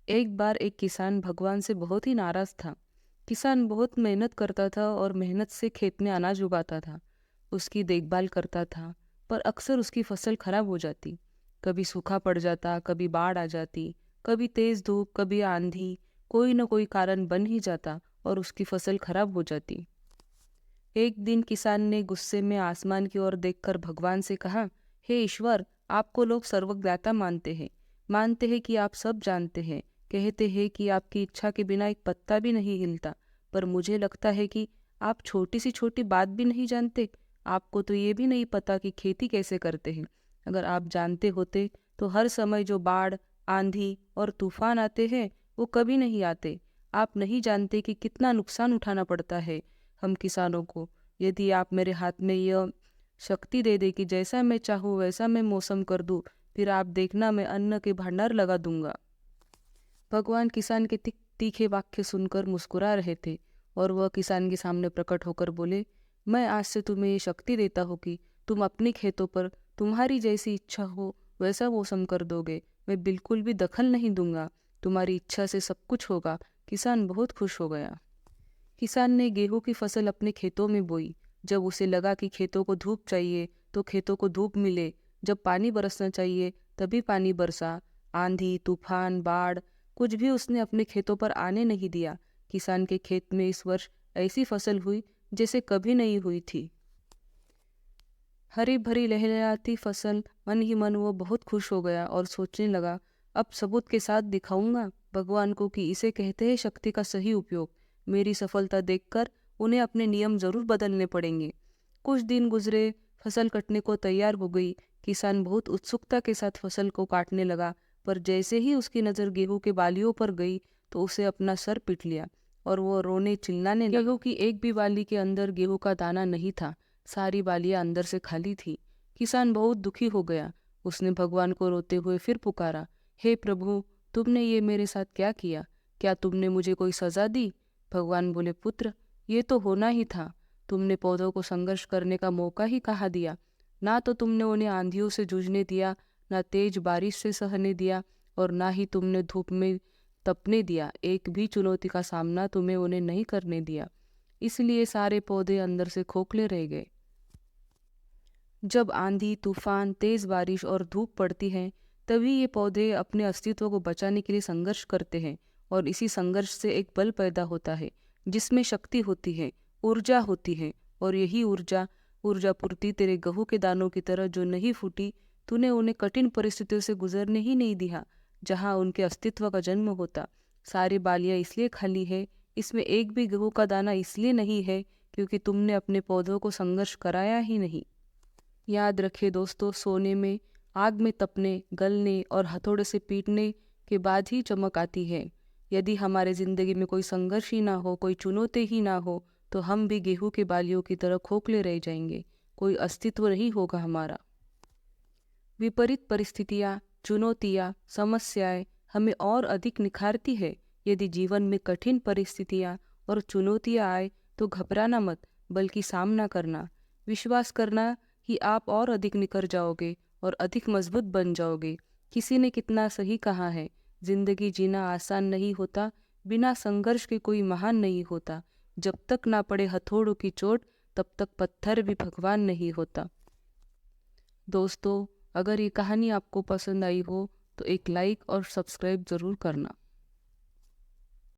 एक बार एक किसान भगवान से बहुत ही नाराज था। किसान बहुत मेहनत करता था और मेहनत से खेत में अनाज उगाता था। उसकी देखभाल करता था, पर अक्सर उसकी फसल खराब हो जाती। कभी सूखा पड़ जाता, कभी बाढ़ आ जाती, कभी तेज धूप, कभी आंधी। कोई न कोई कारण बन ही जाता और उसकी फसल खराब हो जाती। एक दिन किसान ने गुस्से में आसमान की ओर देखकर भगवान से कहा, हे ईश्वर, आपको लोग सर्वज्ञाता मानते हैं कि आप सब जानते हैं, कहते हैं कि आपकी इच्छा के बिना एक पत्ता भी नहीं हिलता। पर मुझे लगता है कि आप छोटी सी छोटी बात भी नहीं जानते। आपको तो ये भी नहीं पता कि खेती कैसे करते हैं। अगर आप जानते होते तो हर समय जो बाढ़, आंधी और तूफान आते हैं वो कभी नहीं आते। आप नहीं जानते कि कितना नुकसान उठाना पड़ता है हम किसानों को। यदि आप मेरे हाथ में यह शक्ति दे दे कि जैसा मैं चाहूँ वैसा मैं मौसम कर दूँ, फिर आप देखना मैं अन्न के भंडार लगा दूंगा। भगवान किसान के तीखे वाक्य सुनकर मुस्कुरा रहे थे और वह किसान के सामने प्रकट होकर बोले, मैं आज से तुम्हें ये शक्ति देता हूँ कि तुम अपने खेतों पर तुम्हारी जैसी इच्छा हो वैसा मौसम कर दोगे। मैं बिल्कुल भी दखल नहीं दूंगा। तुम्हारी इच्छा से सब कुछ होगा। किसान बहुत खुश हो गया। किसान ने गेहूं की फसल अपने खेतों में बोई। जब उसे लगा कि खेतों को धूप चाहिए तो खेतों को धूप मिले, जब पानी बरसना चाहिए तभी पानी बरसा। आंधी, तूफान, बाढ़ कुछ भी उसने अपने खेतों पर आने नहीं दिया। किसान के खेत में इस वर्ष ऐसी फसल हुई जैसे कभी नहीं हुई थी। हरी भरी लहलहाती फसल, मन ही मन वो बहुत खुश हो गया और सोचने लगा, अब सबूत के साथ दिखाऊंगा भगवान को कि इसे कहते हैं शक्ति का सही उपयोग। मेरी सफलता देखकर उन्हें अपने नियम जरूर बदलने पड़ेंगे। कुछ दिन गुजरे, फसल कटने को तैयार हो गई। किसान बहुत उत्सुकता के साथ फसल को काटने लगा, पर जैसे ही उसकी नज़र गेहूं के बालियों पर गई तो उसे अपना सर पीट लिया और वो रोने चिल्लाने लगा। गेहूं की एक भी बाली के अंदर गेहूं का दाना नहीं था। सारी बालियां अंदर से खाली थी। किसान बहुत दुखी हो गया। उसने भगवान को रोते हुए फिर पुकारा, हे प्रभु, तुमने ये मेरे साथ क्या किया? क्या तुमने मुझे कोई सजा दी? भगवान बोले, पुत्र, ये तो होना ही था। तुमने पौधों को संघर्ष करने का मौका ही कहाँ दिया। ना तो तुमने उन्हें आंधियों से जूझने दिया, ना तेज बारिश से सहने दिया, और ना ही तुमने धूप में तपने दिया। एक भी चुनौती का सामना तुम्हें उन्हें नहीं करने दिया। इसलिए सारे पौधे अंदर से खोखले रह गए। जब आंधी, तूफान, तेज बारिश और धूप पड़ती है, तभी ये पौधे अपने अस्तित्व को बचाने के लिए संघर्ष करते हैं। और इसी संघर्ष से एक बल पैदा होता है जिसमें शक्ति होती है, ऊर्जा होती है। और यही ऊर्जा ऊर्जा पूर्ति तेरे गेहूं के दानों की तरह जो नहीं फूटी। तूने उन्हें कठिन परिस्थितियों से गुजरने ही नहीं दिया जहां उनके अस्तित्व का जन्म होता। सारी बालियां इसलिए खाली है, इसमें एक भी गेहूं का दाना इसलिए नहीं है क्योंकि तुमने अपने पौधों को संघर्ष कराया ही नहीं। याद रखिए दोस्तों, सोने में आग में तपने, गलने और हथौड़े से पीटने के बाद ही चमक आती है। यदि हमारे जिंदगी में कोई संघर्ष ही ना हो, कोई चुनौती ही ना हो, तो हम भी गेहूं के बालियों की तरह खोखले रह जाएंगे। कोई अस्तित्व नहीं होगा हमारा। विपरीत परिस्थितियाँ, चुनौतियाँ, समस्याएं हमें और अधिक निखारती है। यदि जीवन में कठिन परिस्थितियाँ और चुनौतियाँ आए तो घबराना मत, बल्कि सामना करना। विश्वास करना कि आप और अधिक निखर जाओगे और अधिक मजबूत बन जाओगे। किसी ने कितना सही कहा है, जिंदगी जीना आसान नहीं होता, बिना संघर्ष के कोई महान नहीं होता। जब तक ना पड़े हथौड़ों की चोट, तब तक पत्थर भी भगवान नहीं होता। दोस्तों, अगर ये कहानी आपको पसंद आई हो तो एक लाइक और सब्सक्राइब ज़रूर करना।